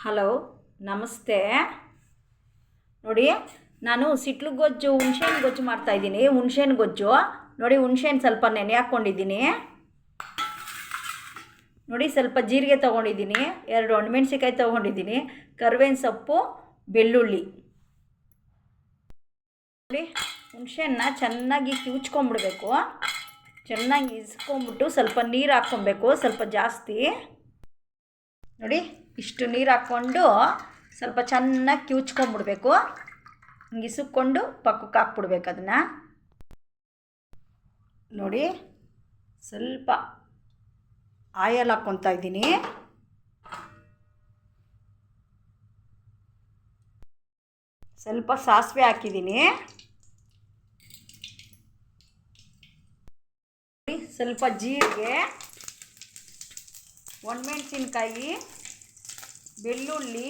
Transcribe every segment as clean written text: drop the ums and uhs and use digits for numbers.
Hello, ನಮಸ್ತೆ. ನೋಡಿ, ನಾನು ಸಿಟ್ಲು ಗೊಜ್ಜು ಹುಣ್ಸೆಹಣ್ಣು ಗೊಜ್ಜು ಮಾಡ್ತಾಯಿದ್ದೀನಿ. ಹುಣ್ಸೆಹಣ್ಣು ಗೊಜ್ಜು ನೋಡಿ, ಹುಣ್ಸೆಹಣ್ಣು ಸ್ವಲ್ಪ ನೆನೆ ಹಾಕ್ಕೊಂಡಿದ್ದೀನಿ. ನೋಡಿ, ಸ್ವಲ್ಪ ಜೀರಿಗೆ ತೊಗೊಂಡಿದ್ದೀನಿ, 2 ಒಣಮೆಣ್ಸಿಕಾಯಿ ತೊಗೊಂಡಿದ್ದೀನಿ, ಕರಿಬೇವಿನ ಸೊಪ್ಪು, ಬೆಳ್ಳುಳ್ಳಿ. ನೋಡಿ, ಹುಣ್ಸೆಹಣ್ಣನ್ನ ಚೆನ್ನಾಗಿ ಕಿವುಚ್ಕೊಂಬಿಡ್ಬೇಕು. ಚೆನ್ನಾಗಿ ಇಸ್ಕೊಂಬಿಟ್ಟು ಸ್ವಲ್ಪ ನೀರು ಹಾಕ್ಕೊಬೇಕು, ಸ್ವಲ್ಪ ಜಾಸ್ತಿ. ನೋಡಿ, ಇಷ್ಟು ನೀರು ಹಾಕ್ಕೊಂಡು ಸ್ವಲ್ಪ ಚೆನ್ನಾಗಿ ಕಿವುಚ್ಕೊಂಬಿಡ್ಬೇಕು. ಹಿಂಗೆ ಇಸುಕ್ಕೊಂಡು ಪಕ್ಕಕ್ಕೆ ಹಾಕ್ಬಿಡ್ಬೇಕು ಅದನ್ನು. ನೋಡಿ, ಸ್ವಲ್ಪ ಆಯಲ್ ಹಾಕ್ಕೊತಾ ಇದ್ದೀನಿ. ಸ್ವಲ್ಪ ಸಾಸಿವೆ ಹಾಕಿದ್ದೀನಿ. ಸ್ವಲ್ಪ ಜೀರಿಗೆ, ಒಣಮೆಣಸಿನ್ಕಾಯಿ, ಬೆಳ್ಳುಳ್ಳಿ,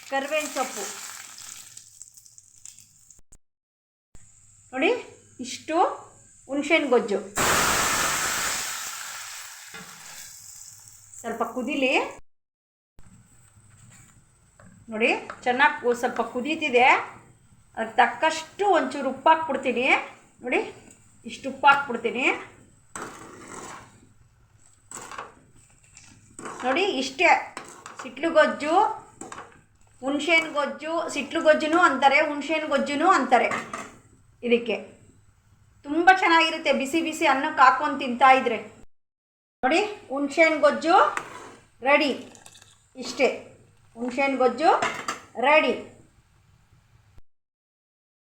ಕರಿಬೇವಿನ ಸೊಪ್ಪು. ನೋಡಿ, ಇಷ್ಟು ಹುಣ್ಸೆಹಣ್ಣು ಗೊಜ್ಜು. ಸ್ವಲ್ಪ ಕುದೀಲಿ. ನೋಡಿ, ಚೆನ್ನಾಗಿ ಸ್ವಲ್ಪ ಕುದೀತಿದೆ. ಅದಕ್ಕೆ ತಕ್ಕಷ್ಟು ಒಂಚೂರು ಉಪ್ಪು ಹಾಕ್ಬಿಡ್ತೀನಿ. ನೋಡಿ, ಇಷ್ಟು ಉಪ್ಪು ಹಾಕ್ಬಿಡ್ತೀನಿ. ನೋಡಿ, ಇಷ್ಟೇ ಸಿಟ್ಲು ಗೊಜ್ಜು, ಹುಣ್ಸೆಹಣ್ಣು ಗೊಜ್ಜು. ಸಿಟ್ಲು ಗೊಜ್ಜುನೂ ಅಂತಾರೆ, ಹುಣ್ಸೆಹಣ್ಣು ಗೊಜ್ಜುನೂ ಅಂತಾರೆ. ಇದಕ್ಕೆ ತುಂಬ ಚೆನ್ನಾಗಿರುತ್ತೆ, ಬಿಸಿ ಬಿಸಿ ಅನ್ನಕ್ಕೆ ಹಾಕ್ಕೊಂಡು ತಿಂತಾಯಿದ್ರೆ. ನೋಡಿ, ಹುಣ್ಸೆಹಣ್ಣು ಗೊಜ್ಜು ರೆಡಿ. ಇಷ್ಟೇ, ಹುಣ್ಸೆಹಣ್ಣು ಗೊಜ್ಜು ರೆಡಿ.